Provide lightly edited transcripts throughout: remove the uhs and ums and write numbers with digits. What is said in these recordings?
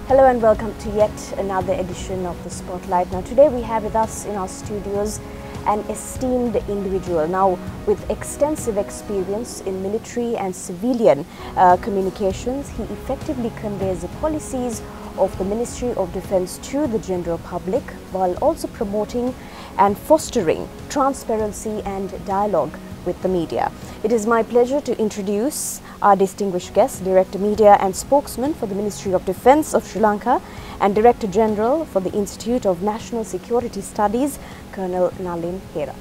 Hello and welcome to yet another edition of the Spotlight. Now today we have with us in our studios an esteemed individual now with extensive experience in military and civilian communications. He effectively conveys the policies of the Ministry of Defence to the general public while also promoting and fostering transparency and dialogue with the media. It is my pleasure to introduce our distinguished guest, Director Media and Spokesman for the Ministry of Defence of Sri Lanka and Director General for the Institute of National Security Studies, Colonel Nalin Herath.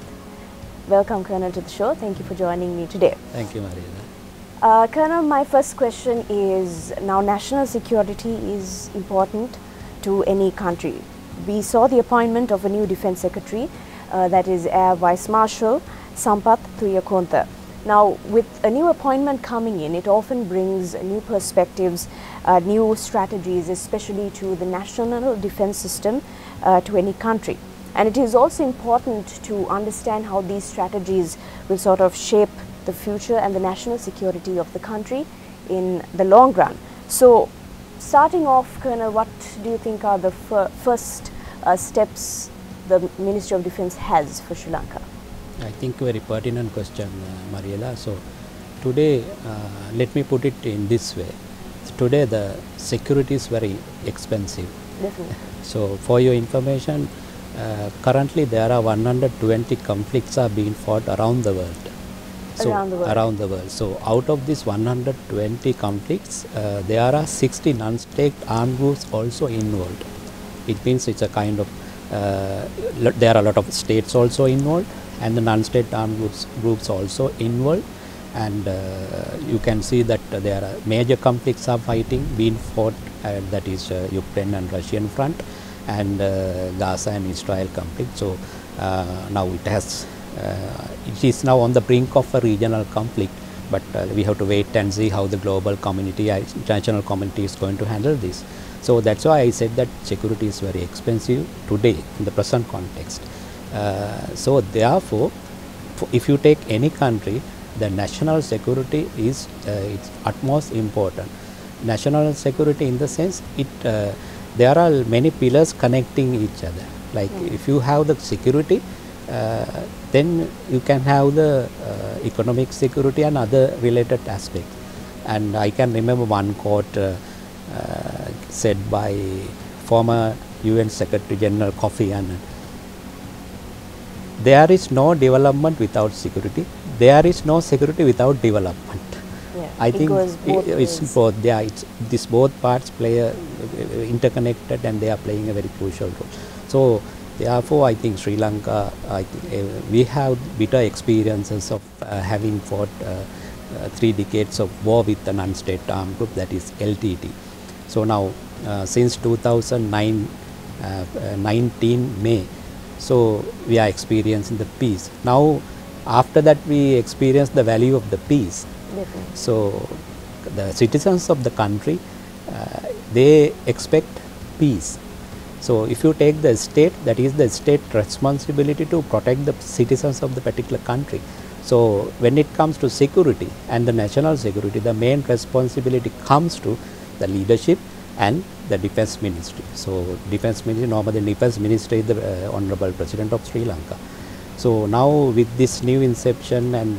Welcome, Colonel, to the show. Thank you for joining me today. Thank you, Maria. Colonel, my first question is, now national security is important to any country. We saw the appointment of a new Defence Secretary, that is Air Vice Marshal Sampath Thuyakontha. Now, with a new appointment coming in, it often brings new perspectives, new strategies, especially to the national defence system to any country. And it is also important to understand how these strategies will sort of shape the future and the national security of the country in the long run. So, starting off, Colonel, what do you think are the first steps the Ministry of Defence has for Sri Lanka? I think very pertinent question, Mariela. So today, let me put it in this way. Today the security is very expensive. Definitely. So for your information, currently there are 120 conflicts are being fought around the world. So around the world. So out of these 120 conflicts, there are 60 non-state armed groups also involved. It means it's a kind of, there are a lot of states also involved, and the non-state armed groups also involved, and you can see that there are major conflicts are being fought, that is Ukraine and Russian front, and Gaza and Israel conflict. So now it is now on the brink of a regional conflict, but we have to wait and see how the global community, international community is going to handle this. So that's why I said that security is very expensive today in the present context. So therefore, if you take any country, the national security is its utmost important. National security in the sense, there are many pillars connecting each other. Like if you have the security, then you can have the economic security and other related aspects. And I can remember one quote said by former UN Secretary General Kofi Annan. There is no development without security. There is no security without development. Yeah, I think it's both. Yeah, these both parts play interconnected, and they are playing a very crucial role. So therefore, I think Sri Lanka, we have bitter experiences of having fought 3 decades of war with the non-state armed group, that is LTT. So now, since 2019 May, so we are experiencing the peace. Now, after that, we experience the value of the peace. Definitely. So the citizens of the country, they expect peace. So if you take the state, that is the state responsibility to protect the citizens of the particular country. So when it comes to security and the national security, the main responsibility comes to the leadership and the Defence Ministry. So Defence Ministry, normally the Defence Ministry is the Honorable President of Sri Lanka. So now with this new inception and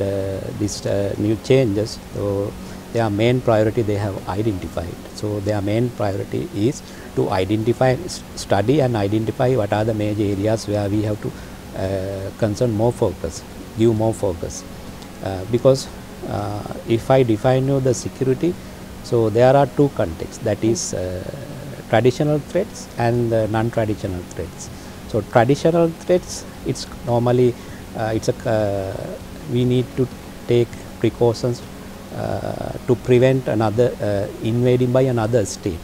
these new changes, so their main priority they have identified. So their main priority is to identify, study and identify what are the major areas where we have to concern more focus, give more focus. Because if I define you the security, so there are 2 contexts, that is traditional threats and non-traditional threats. So traditional threats, it's normally we need to take precautions to prevent another invading by another state.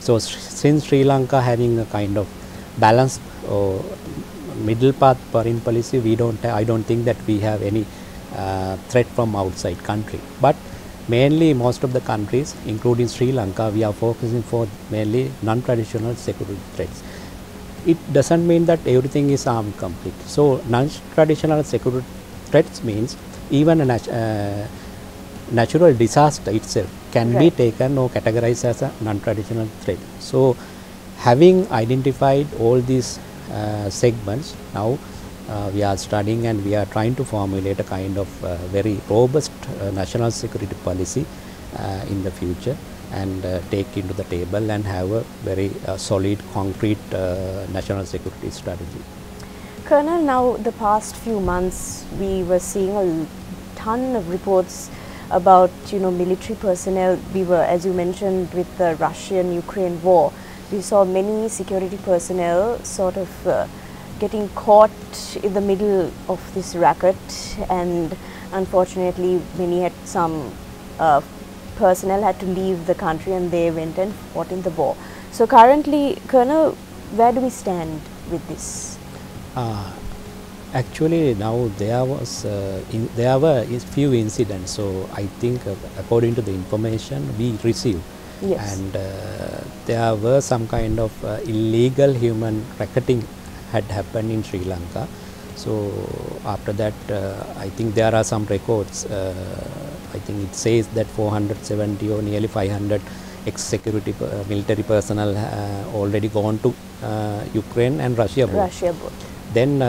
So since Sri Lanka having a kind of balanced or middle path foreign policy, I don't think that we have any threat from outside country. But mainly most of the countries, including Sri Lanka, we are focusing for mainly non-traditional security threats. It doesn't mean that everything is armed conflict. So non-traditional security threats means even natural disaster itself can be taken or categorized as a non-traditional threat. So, having identified all these segments, now we are studying and we are trying to formulate a kind of very robust national security policy in the future, and take into the table and have a very solid, concrete national security strategy. Colonel, now the past few months we were seeing a ton of reports about military personnel. We were, as you mentioned, with the Russian-Ukraine war, we saw many security personnel sort of getting caught in the middle of this racket, and unfortunately many had some personnel had to leave the country and they went and fought in the war. So currently, Colonel, where do we stand with this? Actually, now there were few incidents. So I think according to the information we received, and there were some kind of illegal human trafficking had happened in Sri Lanka. So after that, I think there are some records. I think it says that 470 or nearly 500 ex-security military personnel already gone to Ukraine and Russia both. Then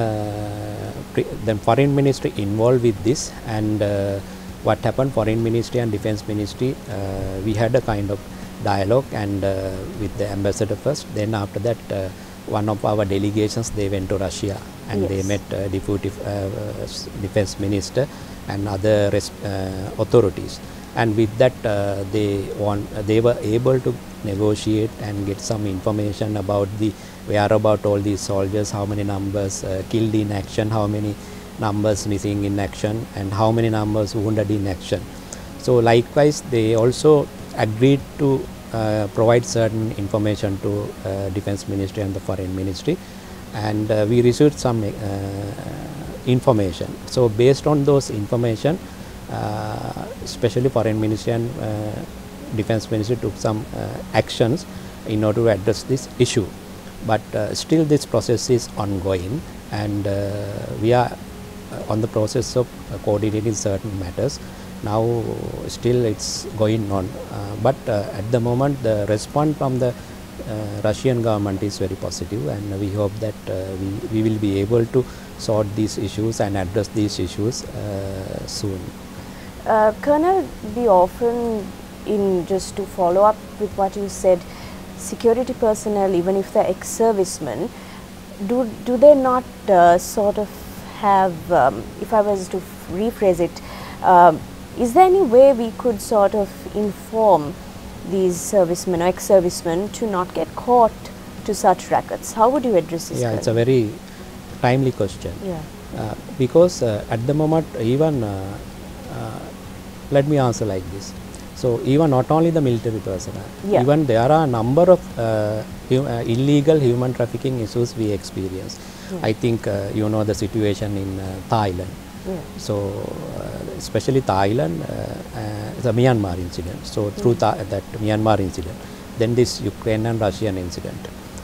foreign ministry involved with this, and what happened, foreign ministry and defense ministry, we had a kind of dialogue and with the ambassador first. Then after that, one of our delegations, they went to Russia and they met deputy defense minister and other authorities, and with that they were able to negotiate and get some information about the whereabout all these soldiers, how many numbers killed in action, how many numbers missing in action, and how many numbers wounded in action. So likewise they also agreed to provide certain information to defense ministry and the foreign ministry, and we received some information. So based on those information, especially foreign ministry and defense ministry took some actions in order to address this issue, but still this process is ongoing, and we are on the process of coordinating certain matters. Now still it's going on, but at the moment the response from the Russian government is very positive, and we hope that we will be able to sort these issues and address these issues soon. Colonel, we often, just to follow up with what you said, security personnel, even if they're ex-servicemen, do they not sort of have, if I was to rephrase it, is there any way we could sort of inform these servicemen or ex-servicemen to not get caught to such rackets? How would you address this? Yeah, it's a very timely question. Because at the moment, even let me answer like this. So even not only the military personnel, even there are a number of illegal human trafficking issues we experience. I think you know the situation in Thailand. So especially Thailand, the Myanmar incident. So through that Myanmar incident, then this Ukraine and Russian incident,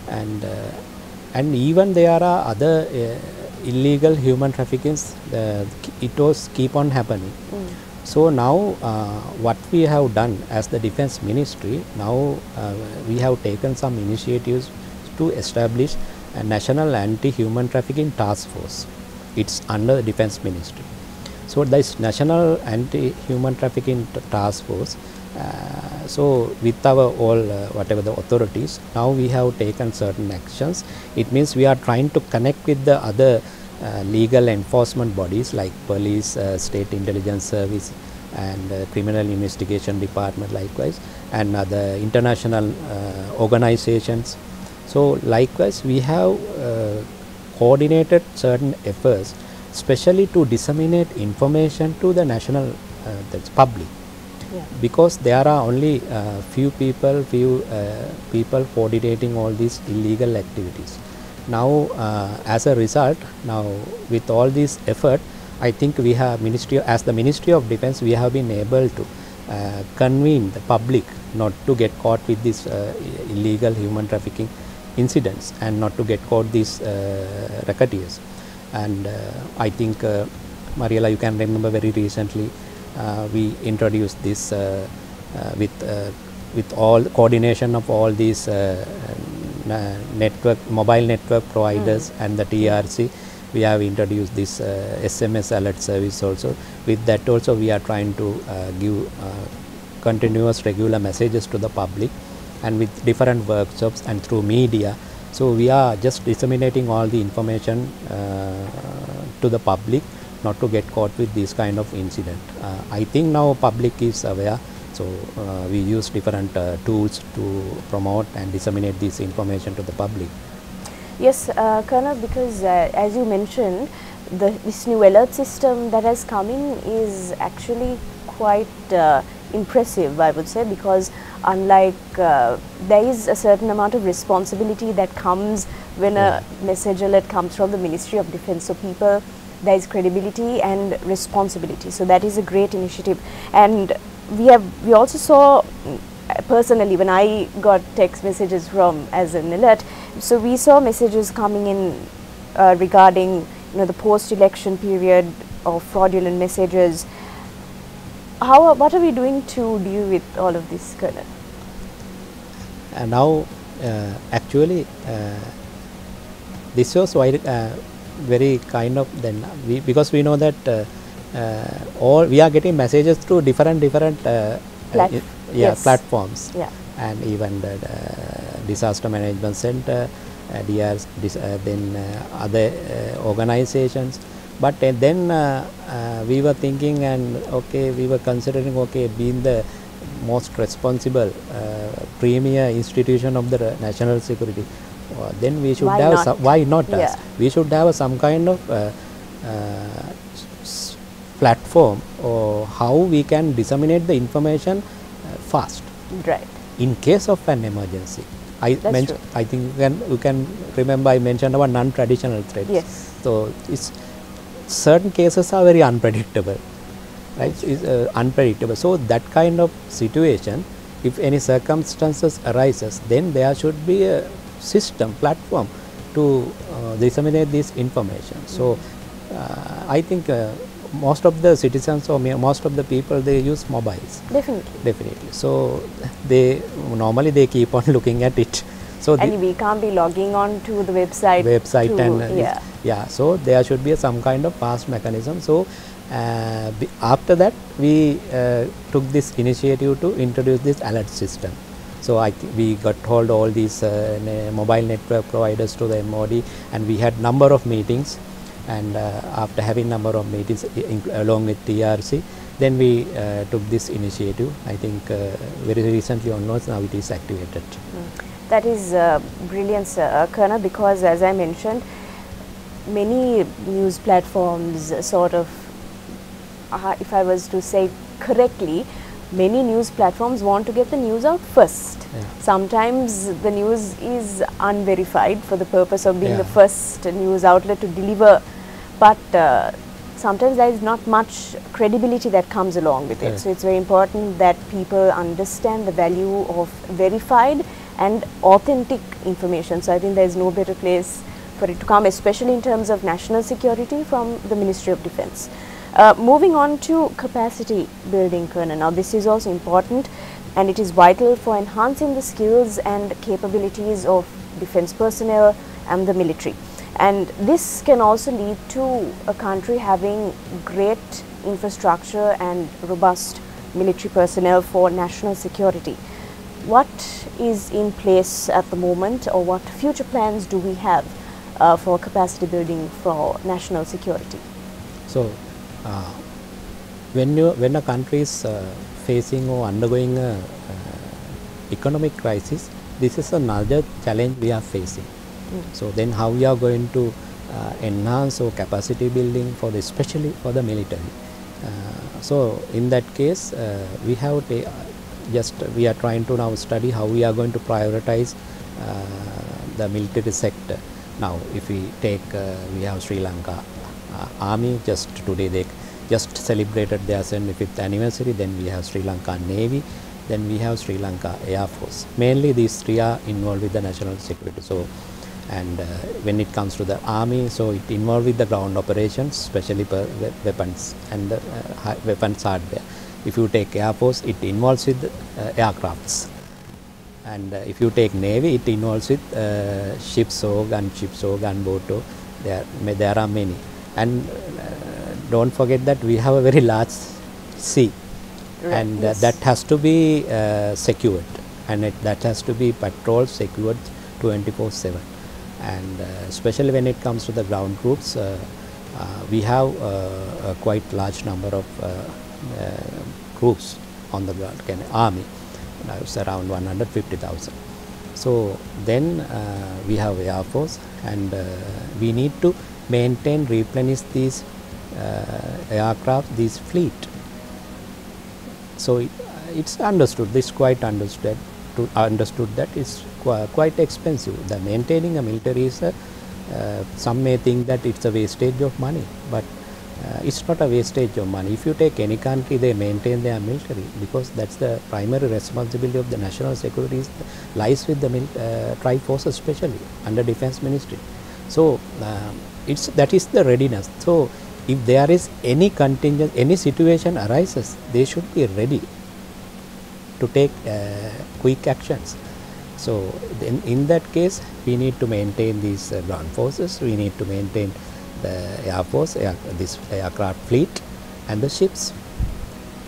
and even there are other illegal human traffickings. It was keep on happening. So now what we have done as the defense ministry, now we have taken some initiatives to establish a national anti-human trafficking task force. It's under the defense ministry. So this national anti-human trafficking task force, so with our all whatever the authorities, now we have taken certain actions. It means we are trying to connect with the other legal enforcement bodies like police, state intelligence service, and criminal investigation department likewise, and other international organizations. So likewise we have coordinated certain efforts, especially to disseminate information to the national public, because there are only few people coordinating all these illegal activities. Now as a result, now with all this effort, I think we have as the Ministry of Defense, we have been able to convene the public not to get caught with this illegal human trafficking incidents and not to get caught these racketeers. And I think Mariela, you can remember very recently we introduced this with all coordination of all these mobile network providers and the TRC. We have introduced this SMS alert service also. With that also we are trying to give continuous regular messages to the public, and with different workshops and through media. So we are just disseminating all the information to the public, not to get caught with this kind of incident. I think now public is aware, so we use different tools to promote and disseminate this information to the public. Yes, Colonel, because as you mentioned, this new alert system that has come in is actually quite impressive, I would say, because unlike there is a certain amount of responsibility that comes when a message alert comes from the Ministry of Defence. So people, there is credibility and responsibility. So that is a great initiative. And we also saw personally when I got text messages from as an alert. So we saw messages coming in regarding the post-election period of fraudulent messages. What are we doing to deal with all of this, Colonel? Now, actually, this was very kind of because we know that we are getting messages through different platforms, and even the Disaster Management Center, then other organizations. But then we were thinking, and we were considering, being the most responsible premier institution of the national security, then we should why not us? We should have some kind of platform or how we can disseminate the information fast. Right. In case of an emergency. I think you can remember I mentioned about non-traditional threats. Yes. So certain cases are very unpredictable, right? It's unpredictable. So that kind of situation, if any circumstances arises, then there should be a system, platform to disseminate this information. So I think most of the citizens or most of the people, they use mobiles. Definitely. So normally they keep on looking at it. So and we can't be logging on to the website. So there should be some kind of fast mechanism. So after that we took this initiative to introduce this alert system. So we got hold all these mobile network providers to the MOD, and we had number of meetings. And after having number of meetings along with TRC, then we took this initiative. I think very recently onwards, now it is activated. That is brilliant, Colonel, because as I mentioned, many news platforms sort of, if I was to say correctly, many news platforms want to get the news out first. Sometimes the news is unverified for the purpose of being the first news outlet to deliver, but sometimes there is not much credibility that comes along with it. So it's very important that people understand the value of verified and authentic information. So I think there is no better place for it to come, especially in terms of national security, from the Ministry of Defence. Moving on to capacity building, Colonel. Now this is also important, and it is vital for enhancing the skills and capabilities of defence personnel and the military. And this can also lead to a country having great infrastructure and robust military personnel for national security. What is in place at the moment, or what future plans do we have for capacity building for national security? So, when a country is facing or undergoing an economic crisis, this is another challenge we are facing. So then how we are going to enhance our capacity building for especially for the military. So in that case, we have we are trying to now study how we are going to prioritize the military sector. Now if we take, we have Sri Lanka Army, just today they just celebrated their 75th anniversary. Then we have Sri Lanka Navy, then we have Sri Lanka Air Force. Mainly these three are involved with the national security. So And when it comes to the army, so it involved with the ground operations, especially weapons and weapons hardware. If you take Air Force, it involves with aircrafts. And if you take Navy, it involves with ships or gunships or gunboat. There are many. And don't forget that we have a very large sea, right, and yes, that has to be secured, and that has to be patrolled, secured 24/7. And especially when it comes to the ground troops, we have a quite large number of troops on the ground, army. It's around 150,000. So then we have Air Force, and we need to maintain, replenish these aircraft, this fleet. So it's understood, this quite understood that it's quite expensive. The maintaining a military is some may think that it's a wastage of money, but it's not a wastage of money. If you take any country, they maintain their military, because that's the primary responsibility of the national security lies with the tri-forces, especially under defense ministry. So that is the readiness. So if there is any contingent, any situation arises, they should be ready to take quick actions. So then in that case, we need to maintain these ground forces, we need to maintain the Air Force, this aircraft fleet and the ships.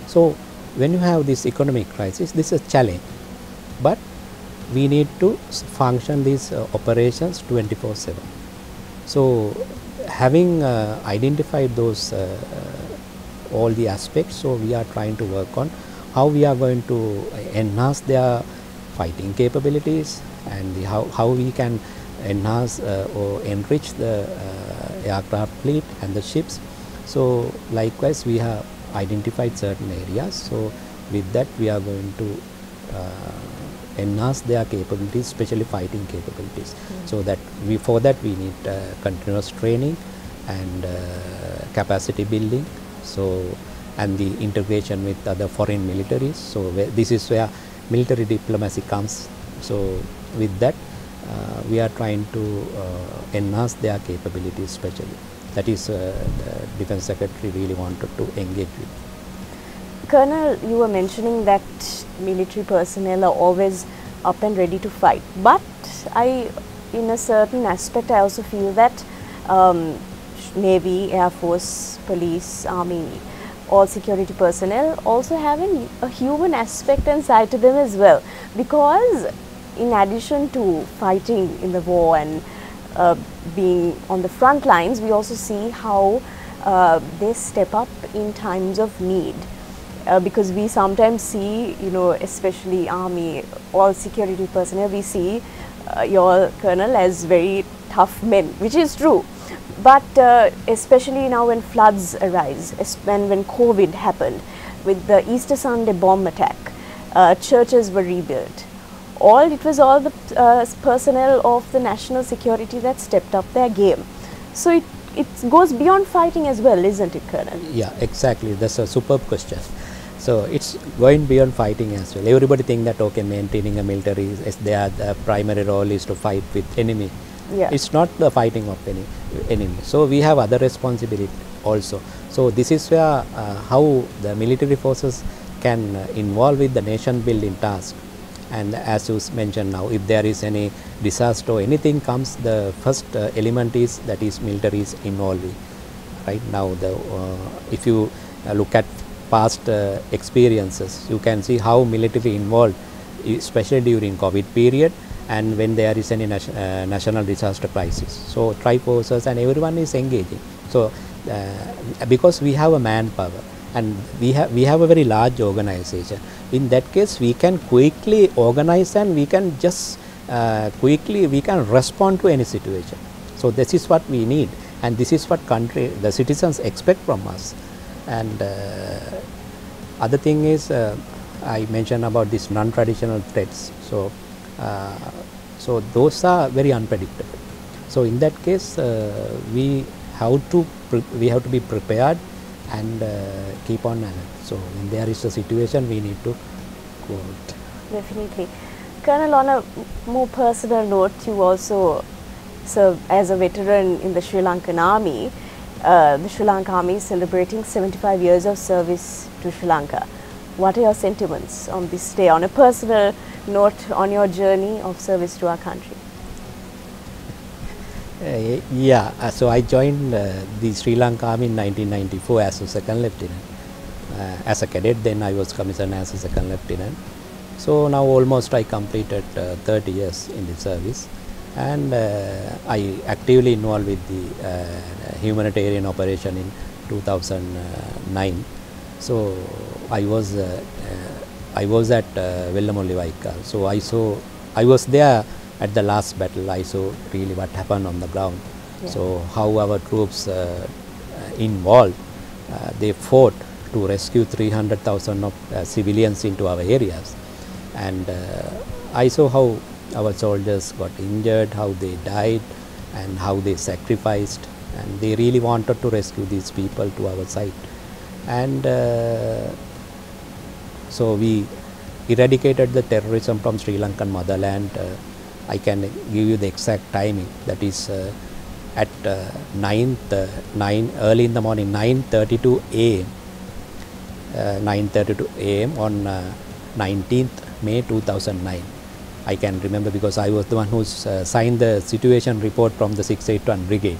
So when you have this economic crisis, this is a challenge, but we need to function these operations 24/7. So having identified those all the aspects, so we are trying to work on how we are going to enhance their fighting capabilities, and how we can enhance or enrich the aircraft fleet and the ships. So likewise, we have identified certain areas. So with that, we are going to enhance their capabilities, especially fighting capabilities. So that for that we need continuous training and capacity building. So and the integration with other foreign militaries. So this is where military diplomacy comes. So with that, we are trying to enhance their capabilities, especially. That is the Defense Secretary really wanted to engage with. Colonel, you were mentioning that military personnel are always up and ready to fight, but in a certain aspect, I also feel that Navy, Air Force, Police, Army, all security personnel also have a human aspect and side to them as well, because in addition to fighting in the war and being on the front lines, we also see how they step up in times of need. Because we sometimes see, especially Army, all security personnel, we see your Colonel as very tough men, which is true. But especially now when floods arise, when COVID happened, with the Easter Sunday bomb attack, churches were rebuilt. It was all the personnel of the national security that stepped up their game. So it goes beyond fighting as well, isn't it, Colonel? Yeah, exactly. That's a superb question. So it's going beyond fighting as well. Everybody think that, okay, maintaining a military is the primary role is to fight with enemy. Yeah. It's not the fighting of any enemy. So we have other responsibility also. So this is where how the military forces can involve with the nation building task. And as you mentioned now, if there is any disaster or anything comes, the first element is that is military is involving. Right now, if you look at past experiences, you can see how military involved, especially during COVID period and when there is any national disaster crisis. So tri-forces and everyone is engaging. So because we have a manpower and we have a very large organization, in that case we can quickly organize and we can just quickly we can respond to any situation. So this is what we need, and this is what the citizens expect from us. And other thing is, I mentioned about these non-traditional threats. So those are very unpredictable. So in that case, we have to be prepared and keep on alert. So when there is a situation, we need to go out. Definitely. Colonel, on a more personal note, you also served as a veteran in the Sri Lankan Army. The Sri Lanka Army is celebrating 75 years of service to Sri Lanka. What are your sentiments on this day, on a personal note, on your journey of service to our country? So I joined the Sri Lanka Army in 1994 as a second lieutenant. As a cadet, then I was commissioned as a second lieutenant. So now almost I completed 30 years in the service, and I actively involved with the humanitarian operation in 2009. So I was at Vellamolli Vaikal. So I was there at the last battle. I saw really what happened on the ground. Yeah. So how our troops involved, they fought to rescue 300,000 of civilians into our areas, and I saw how our soldiers got injured, how they died, and how they sacrificed, and they really wanted to rescue these people to our side. And so we eradicated the terrorism from Sri Lankan motherland. I can give you the exact timing. That is at 9 early in the morning, 9:32 a.m. 9:32 a.m. on 19th May 2009. I can remember because I was the one who signed the situation report from the 681 Brigade.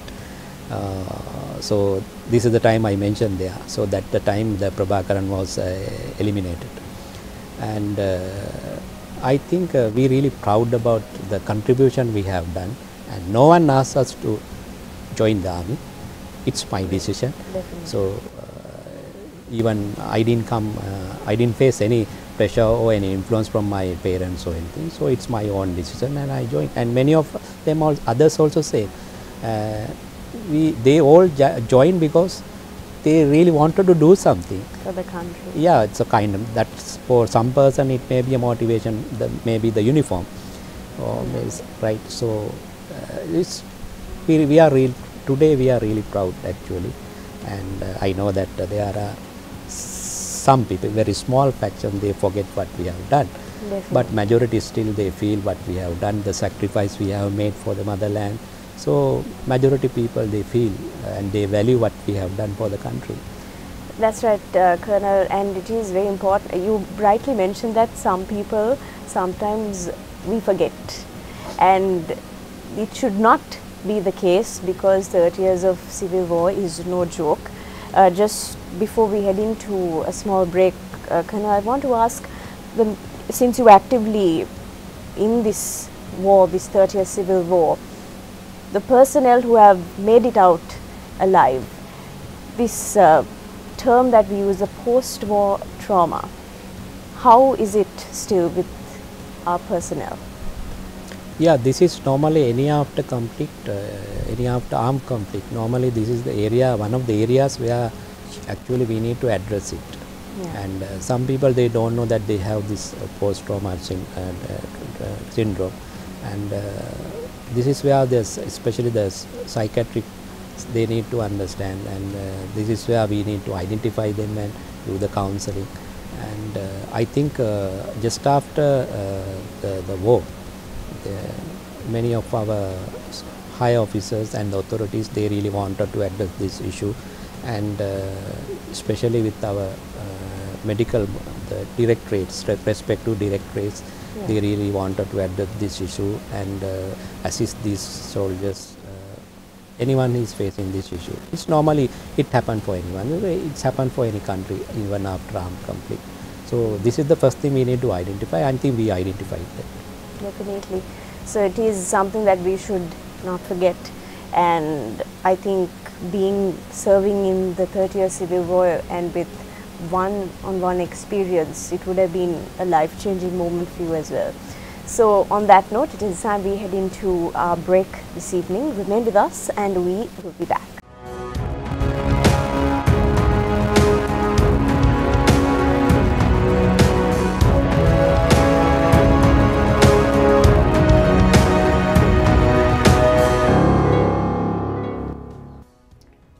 So this is the time I mentioned there. So that the time the Prabhakaran was eliminated. And I think we really proud about the contribution we have done, and no one asked us to join the army. It's my decision. Definitely. So even I didn't face any pressure or any influence from my parents or anything. So it's my own decision, and I joined. And many of them, others also say, they all joined because they really wanted to do something for the country. Yeah, it's a kind of, that's for some person it may be a motivation, maybe the uniform, or right. So we are today we are really proud actually, and I know that there are some people, very small fraction, they forget what we have done. Definitely. But majority still they feel what we have done, the sacrifice we have made for the motherland. So majority people, they feel and they value what we have done for the country. That's right, Colonel, and it is very important. You rightly mentioned that some people, sometimes we forget, and it should not be the case, because 30 years of civil war is no joke. Just before we head into a small break, Colonel, I want to ask, since you actively in this war, this 30-year civil war, the personnel who have made it out alive, this term that we use, the post-war trauma, how is it still with our personnel? Yeah, this is normally any after conflict, any after armed conflict. Normally this is the area, one of the areas where actually we need to address it. Yeah. And some people, they don't know that they have this post-trauma syndrome, and this is where there's, especially the psychiatric, they need to understand, and this is where we need to identify them and do the counseling. And I think just after the war, many of our high officers and the authorities, they really wanted to address this issue, and especially with our medical directorates, respective directorates, yeah, they really wanted to address this issue and assist these soldiers. Anyone is facing this issue. It's normally, it happened for anyone. It's happened for any country, even after armed conflict. So this is the first thing we need to identify. I think we identified that. Definitely. So it is something that we should not forget. And I think serving in the 30-year civil war and with one-on-one experience, it would have been a life-changing moment for you as well. So on that note, it is time we head into our break this evening. Remain with us and we will be back.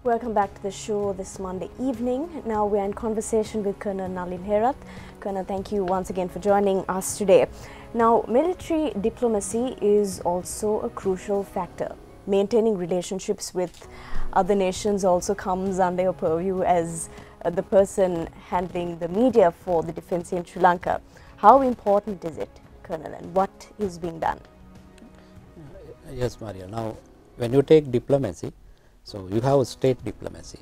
Welcome back to the show this Monday evening. Now we are in conversation with Colonel Nalin Herath. Colonel, thank you once again for joining us today. Now, military diplomacy is also a crucial factor maintaining relationships with other nations also comes under your purview as the person handling the media for the defense in Sri Lanka. How important is it, Colonel, and what is being done? Yes, Maria. Now, when you take diplomacy, so you have state diplomacy.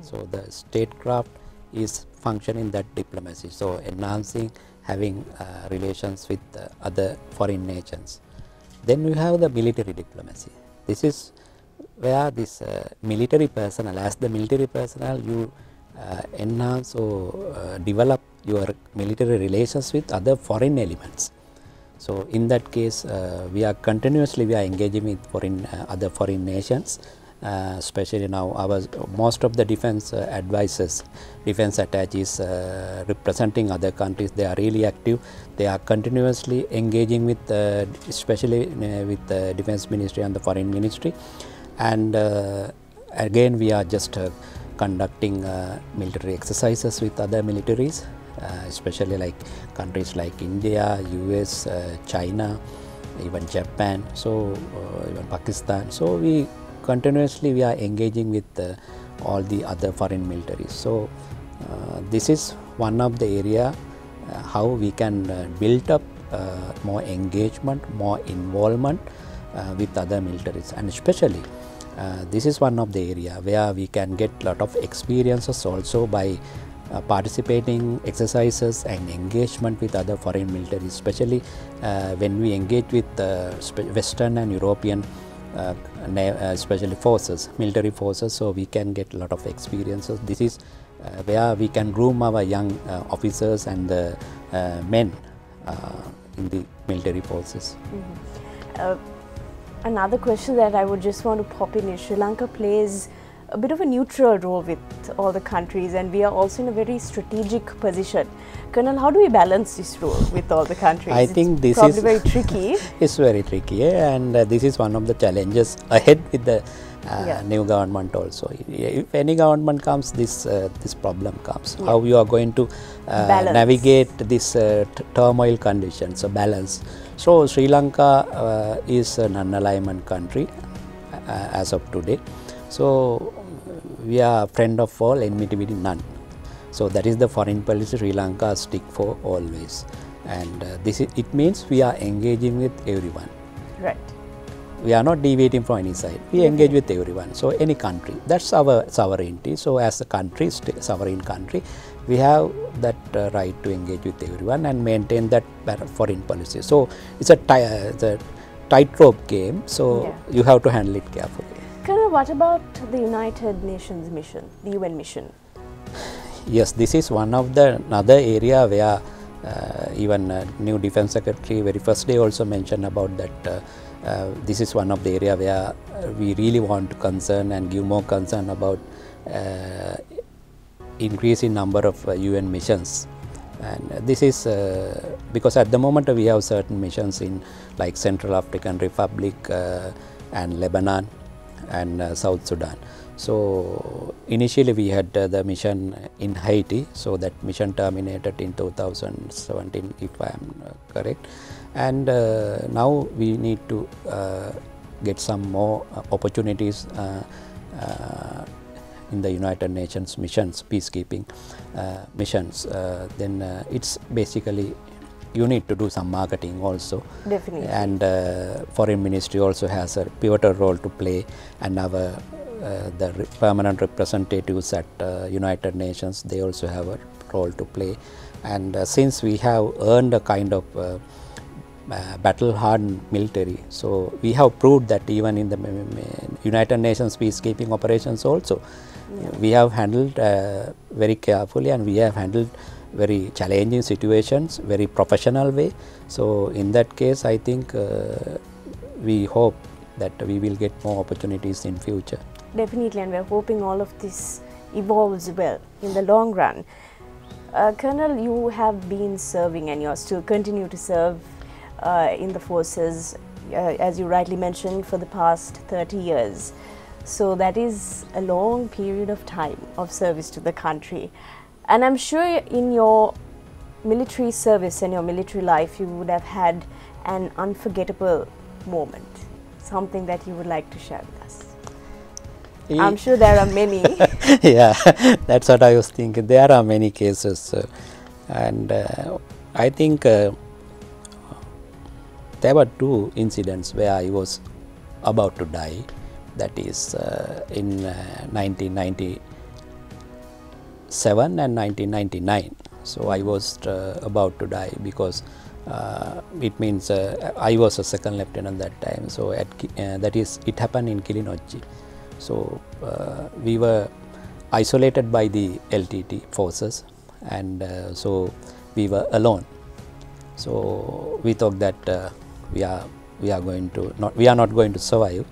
So the statecraft is functioning that diplomacy. So enhancing, having relations with other foreign nations. Then you have the military diplomacy. This is where this military personnel, as the military personnel, you enhance or develop your military relations with other foreign elements. So in that case, we are engaging with other foreign nations, especially now most of the defense advisors, defense attaches representing other countries, they are really active. They are continuously engaging with, especially with the defense ministry and the foreign ministry. And again, we are just conducting military exercises with other militaries, especially like countries like India, US, China, even Japan, so even Pakistan. So we continuously are engaging with all the other foreign militaries. So this is one of the area how we can build up more engagement, more involvement with other militaries, and especially this is one of the area where we can get lot of experiences also by participating exercises and engagement with other foreign militaries, especially when we engage with Western and European especially forces, military forces, so we can get a lot of experiences. This is where we can groom our young officers and men in the military forces. Another question that I would just want to pop in is Sri Lanka plays a bit of a neutral role with all the countries, and we are also in a very strategic position. Colonel, how do we balance this role with all the countries? I think this probably is very tricky. It's very tricky, and this is one of the challenges ahead with the new government also. If any government comes, this problem comes. How you are going to navigate this turmoil conditions, so balance. So Sri Lanka is a non-alignment country as of today. So we are friend of all, enmity with none. So that is the foreign policy Sri Lanka stick for always, and it means we are engaging with everyone. Right. We are not deviating from any side. We engage with everyone. So any country, that's our sovereignty. So as a country, sovereign country, we have that right to engage with everyone and maintain that foreign policy. So it's a tightrope game. So you have to handle it carefully. Colonel, what about the United Nations mission, the UN mission? Yes, this is one of the another area where even new Defense Secretary very first day also mentioned about that. This is one of the area where we really want to concern and give more concern about increase in number of UN missions. And this is because at the moment we have certain missions in like Central African Republic and Lebanon and South Sudan. So initially we had the mission in Haiti, so that mission terminated in 2017 if I am correct, and now we need to get some more opportunities in the United Nations missions, peacekeeping missions. Then it's basically you need to do some marketing also. Definitely. And foreign ministry also has a pivotal role to play, and our the permanent representatives at United Nations, they also have a role to play. And since we have earned a kind of battle-hardened military, so we have proved that even in the United Nations peacekeeping operations also, we have handled very carefully, and we have handled very challenging situations very professional way. So in that case, I think we hope that we will get more opportunities in future. Definitely, and we are hoping all of this evolves well in the long run. Colonel, you have been serving and you are still continue to serve in the forces, as you rightly mentioned, for the past 30 years. So that is a long period of time of service to the country. And I'm sure in your military service and your military life, you would have had an unforgettable moment, something that you would like to share with us? I'm sure there are many. Yeah, that's what I was thinking. There are many cases, and I think there were two incidents where I was about to die. That is in 1997 and 1999. So I was about to die because it means I was a second lieutenant that time. So that is, it happened in Kilinochchi. So we were isolated by the LTT forces, and so we were alone. So we thought that we are not going to survive,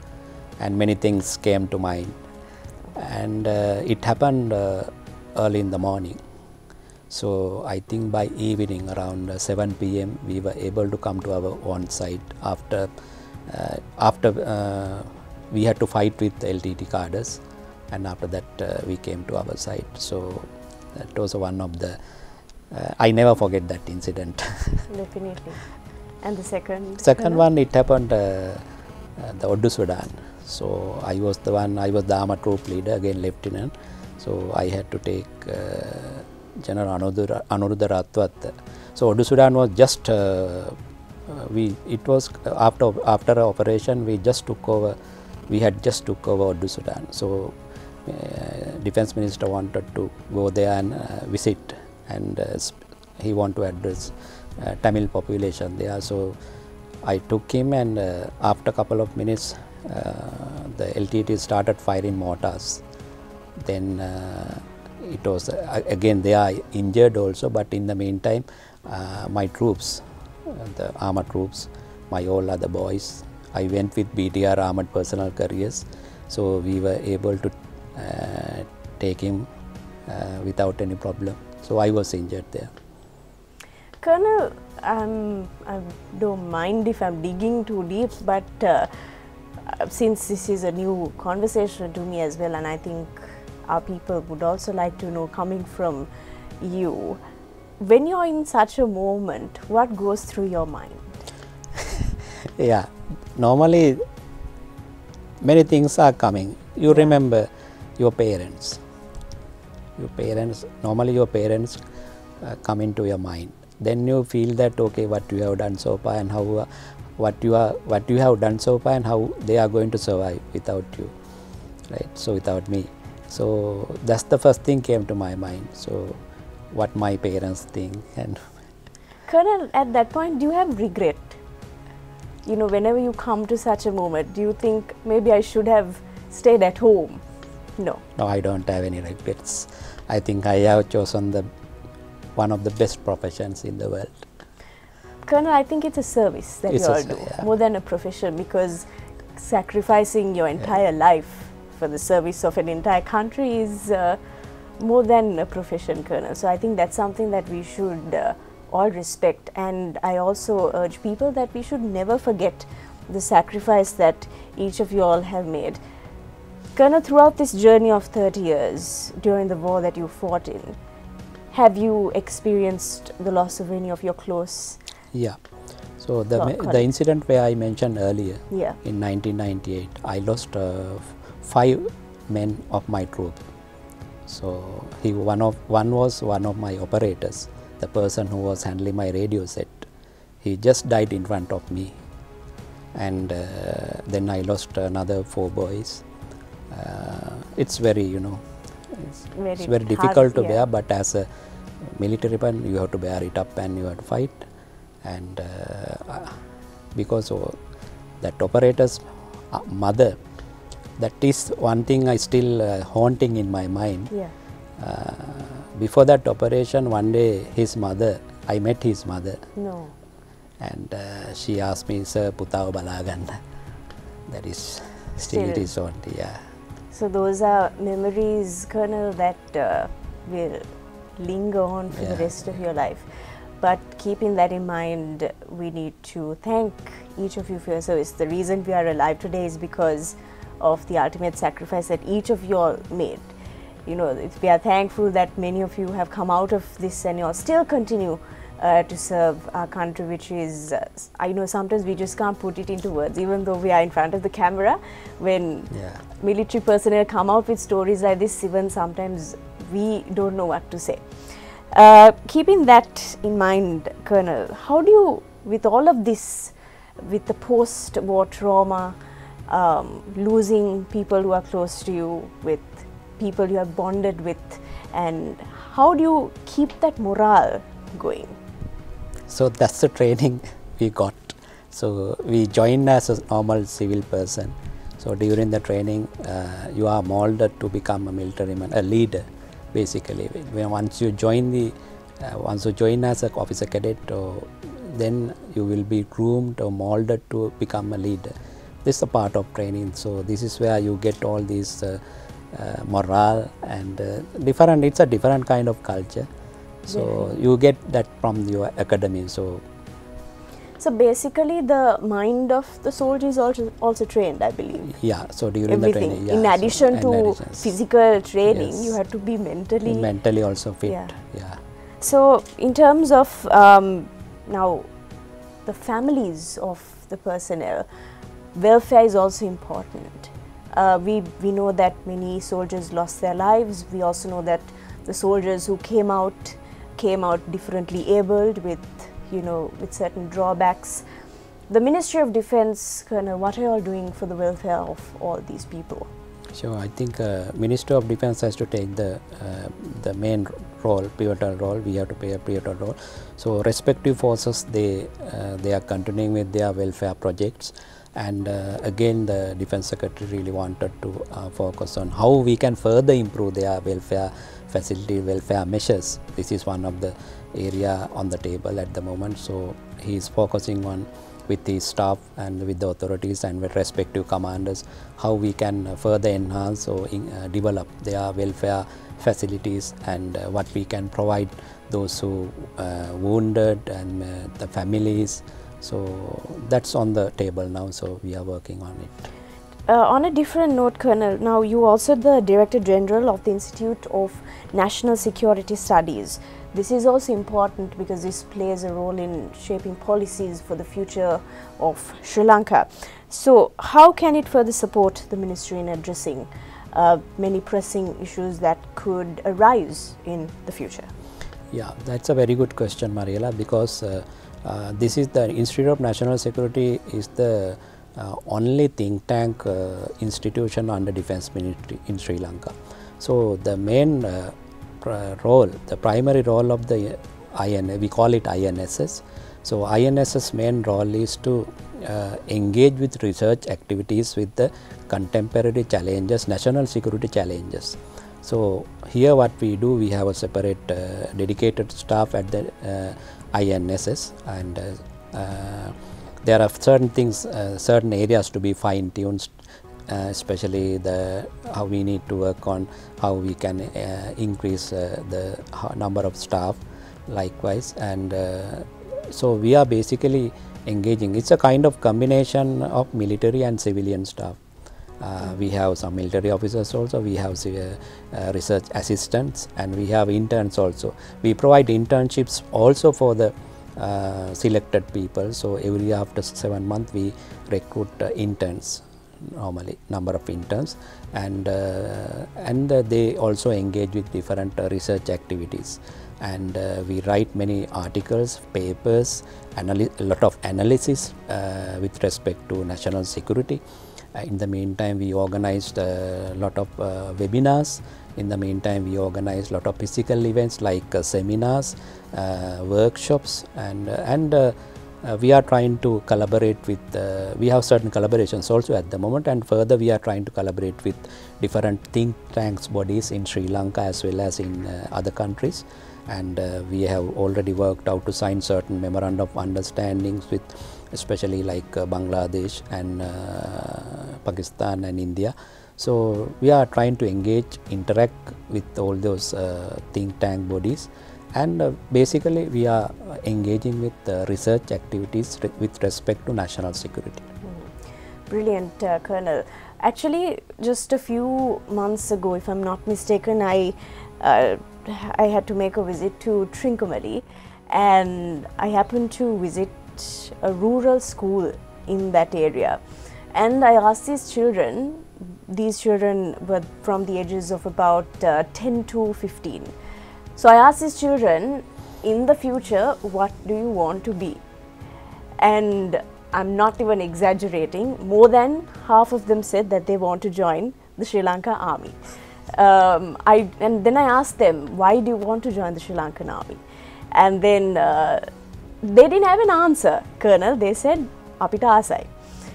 and many things came to mind. And it happened early in the morning. So I think by evening around 7 p.m. we were able to come to our own site after we had to fight with LTT cadres, and after that we came to our site. So that was one of the I never forget that incident. Definitely. And the second one, it happened the Oddu Sudan. So I was the armor troop leader, again lieutenant. So I had to take General Anuruddha Ratwath. So Oddu Sudan was just it was after operation we just took over. We had just took over Oddu Sudan. So Defense Minister wanted to go there and visit, and he wanted to address Tamil population there. So I took him, and after a couple of minutes the LTT started firing mortars. Then it was again they are injured also, but in the meantime my troops, the armored troops, my all other boys, I went with BTR armored personnel carriers, so we were able to take him without any problem. So I was injured there. Colonel, I don't mind if I'm digging too deep, but since this is a new conversation to me as well, and I think our people would also like to know, coming from you, when you're in such a moment, what goes through your mind? Yeah, normally many things are coming. You remember your parents. Normally your parents come into your mind. Then you feel that, okay, what you have done so far, and how what you have done so far, and how they are going to survive without you, right? So without me. So that's the first thing came to my mind. So what my parents think. And Colonel, at that point, do you have regret? You know, whenever you come to such a moment, do you think maybe I should have stayed at home? No. No, I don't have any regrets. I think I have chosen one of the best professions in the world. Colonel, I think it's a service that you all do, more than a profession, because sacrificing your entire life for the service of an entire country is more than a profession, Colonel. So I think that's something that we should all respect, and I also urge people that we should never forget the sacrifice that each of you all have made. Colonel, throughout this journey of 30 years, during the war that you fought in, have you experienced the loss of any of your close? Yeah. So the incident where I mentioned earlier, in 1998, I lost 5 men of my troop. So one was one of my operators, the person who was handling my radio set. He just died in front of me, and then I lost another 4 boys. It's very, it's very difficult to bear, but as a military man, you have to bear it up and you have to fight. And because of that operator's mother, that is one thing I still haunting in my mind. Before that operation, one day I met his mother. No. And she asked me, "Sir, putao balaganda." That is still it is haunting. Yeah. So those are memories, Colonel, that will linger on for the rest of your life. But keeping that in mind, we need to thank each of you for your service. The reason we are alive today is because of the ultimate sacrifice that each of you all made. We are thankful that many of you have come out of this and you all still continue to serve our country, which is, I know sometimes we just can't put it into words, even though we are in front of the camera. When military personnel come out with stories like this, even sometimes we don't know what to say. Keeping that in mind, Colonel, how do you, with all of this, with the post-war trauma, losing people who are close to you, with people you have bonded with, and how do you keep that morale going? So that's the training we got. So we joined as a normal civil person. So during the training, you are molded to become a military man, a leader, basically. Once you join as an officer cadet, then you will be groomed or molded to become a leader. This is a part of training. So this is where you get all these morale and different. It's a different kind of culture. So you get that from your academy. So basically the mind of the soldier is also trained, I believe. Yeah, so during the training. In addition to physical training, you have to be mentally also fit. Yeah. So in terms of now the families of the personnel, welfare is also important. We know that many soldiers lost their lives. We also know that the soldiers who came out differently abled with certain drawbacks. The Ministry of Defence, Colonel, what are you all doing for the welfare of all these people? So I think Ministry of Defence has to take the main role, pivotal role. We have to play a pivotal role. So respective forces, they are continuing with their welfare projects. And again, the Defence Secretary really wanted to focus on how we can further improve their welfare facility, welfare measures. This is one of the area on the table at the moment. So he is focusing on with his staff and with the authorities and with respective commanders how we can further enhance or develop their welfare facilities and what we can provide those who wounded and the families. So that's on the table now, so we are working on it. On a different note, Colonel, now you also the Director General of the Institute of National Security Studies. This is also important because this plays a role in shaping policies for the future of Sri Lanka. So how can it further support the ministry in addressing many pressing issues that could arise in the future? Yeah, that's a very good question, Mariela, because this is the Institute of National Security is the only think tank institution under Defence Ministry in Sri Lanka. So the main role, the primary role of the we call it INSS. So INSS main role is to engage with research activities with the contemporary challenges, national security challenges. So here what we do, we have a separate dedicated staff at the INSS, and there are certain things, certain areas to be fine-tuned, especially how we need to work on how we can increase the number of staff likewise. And so we are basically engaging. It's a kind of combination of military and civilian staff. We have some military officers also, we have research assistants, and we have interns also. We provide internships also for the selected people. So every after 7 months we recruit interns, normally number of interns, and they also engage with different research activities. And we write many articles, papers, a lot of analysis with respect to national security. In the meantime, we organized a lot of webinars. In the meantime, we organized a lot of physical events like seminars, workshops, and we are trying to collaborate with, we have certain collaborations also at the moment, and further we are trying to collaborate with different think tanks bodies in Sri Lanka as well as in other countries. And we have already worked out to sign certain memorandum of understandings with especially like Bangladesh and Pakistan and India. So we are trying to engage, interact with all those think tank bodies, and basically we are engaging with research activities with respect to national security. Brilliant, Colonel. Actually, just a few months ago, if I'm not mistaken, I had to make a visit to Trincomalee, and I happened to visit a rural school in that area, and I asked these children were from the ages of about 10 to 15. So I asked these children, in the future, what do you want to be? And I'm not even exaggerating, more than half of them said that they want to join the Sri Lanka Army. And then I asked them, why do you want to join the Sri Lankan Army? And then they didn't have an answer, Colonel. They said, apita asai.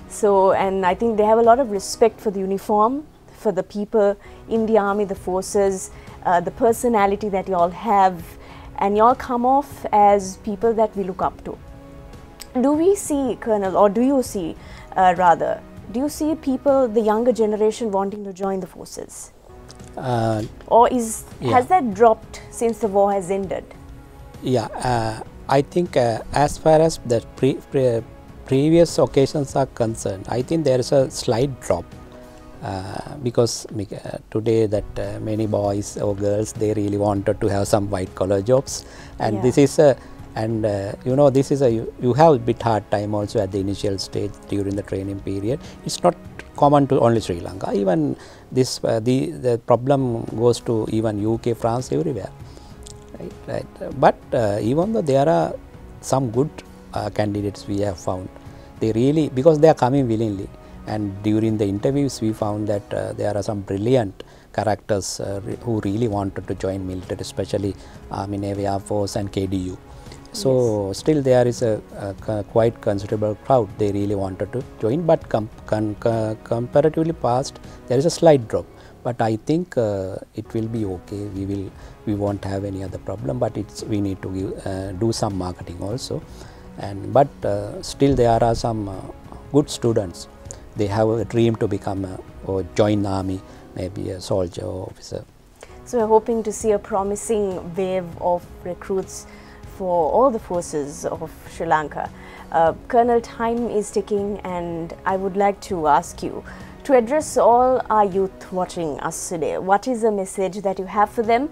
So, and I think they have a lot of respect for the uniform, for the people in the army, the forces, the personality that you all have, and you all come off as people that we look up to. Do we see, Colonel, or do you see rather, do you see people, the younger generation, wanting to join the forces? Or has that dropped since the war has ended? Yeah, I think as far as the previous occasions are concerned, I think there is a slight drop because today that many boys or girls, they really wanted to have some white collar jobs, and this is a you know, this is you have a bit hard time also at the initial stage during the training period. It's not common to only Sri Lanka. Even this the problem goes to even UK, France, everywhere. Right. But even though there are some good candidates we have found, they really, because they are coming willingly, and during the interviews we found that there are some brilliant characters who really wanted to join military, especially Army, Navy, Air Force and KDU. So still there is a quite considerable crowd, they really wanted to join, but comparatively past there is a slight drop. But I think it will be okay. We won't have any other problem. But we need to do some marketing also, but still there are some good students. They have a dream to become or join the army, maybe a soldier or officer. So we're hoping to see a promising wave of recruits for all the forces of Sri Lanka. Colonel, time is ticking, and I would like to ask you to address all our youth watching us today. What is the message that you have for them,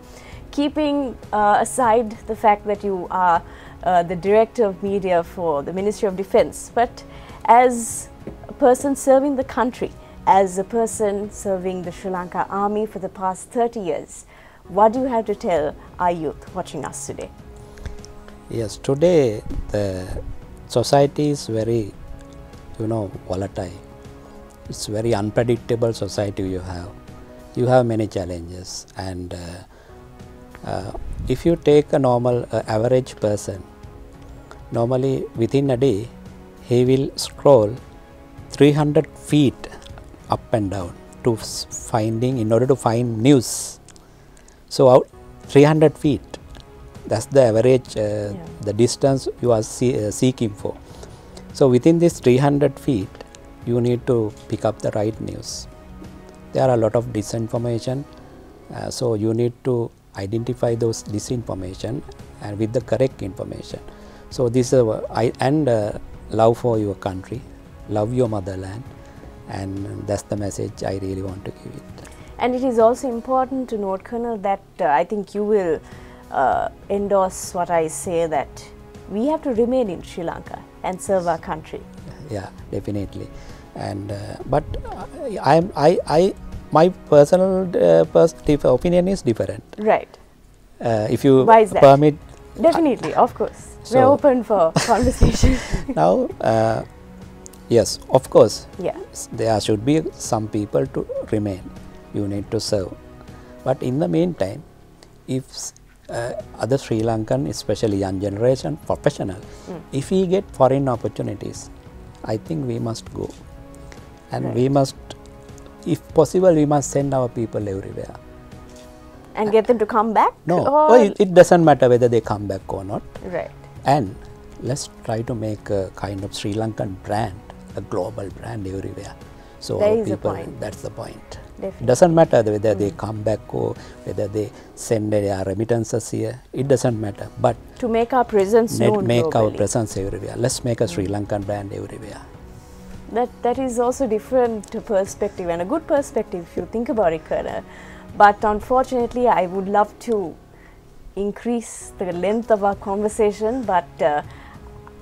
keeping aside the fact that you are the Director of Media for the Ministry of Defence, but as a person serving the country, as a person serving the Sri Lanka Army for the past 30 years, what do you have to tell our youth watching us today? Yes, today the society is very, volatile. It's very unpredictable society you have. You have many challenges, and if you take a normal average person, normally within a day he will scroll 300 feet up and down in order to find news. So out 300 feet, that's the average the distance you are seeking for. So within this 300 feet you need to pick up the right news. There are a lot of disinformation, so you need to identify those disinformation and with the correct information. So this is love for your country, love your motherland, and that's the message I really want to give it. And it is also important to note, Colonel, that I think you will endorse what I say, that we have to remain in Sri Lanka and serve our country. Yeah, definitely. And but my personal opinion is different. Right. If you Why is that? permit. Definitely, of course. So we're open for conversation. Now, yes, of course. Yeah. There should be some people to remain. You need to serve. But in the meantime, if other Sri Lankan, especially young generation, professional, if we get foreign opportunities, I think we must go. And we must, if possible, we must send our people everywhere. And get them to come back? No, well, it doesn't matter whether they come back or not. Right. And let's try to make a kind of Sri Lankan brand, a global brand everywhere. So that is people, the point. that's the point. Definitely. It doesn't matter whether they come back or whether they send their remittances here. It doesn't matter. But to make our presence known make globally. our presence everywhere. Let's make a Sri Lankan brand everywhere. That is also different perspective, and a good perspective if you think about it, Colonel. But unfortunately, I would love to increase the length of our conversation, but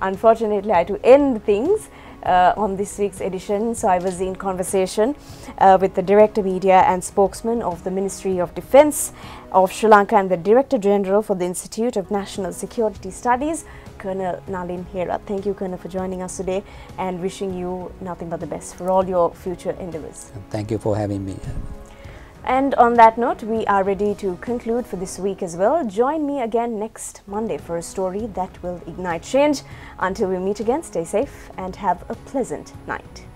unfortunately I had to end things on this week's edition. So I was in conversation with the Director Media and Spokesman of the Ministry of Defence of Sri Lanka and the Director General for the Institute of National Security Studies, Colonel Nalin Herath. Thank you, Colonel, for joining us today, and wishing you nothing but the best for all your future endeavours. Thank you for having me. And on that note, we are ready to conclude for this week as well. Join me again next Monday for a story that will ignite change. Until we meet again, stay safe and have a pleasant night.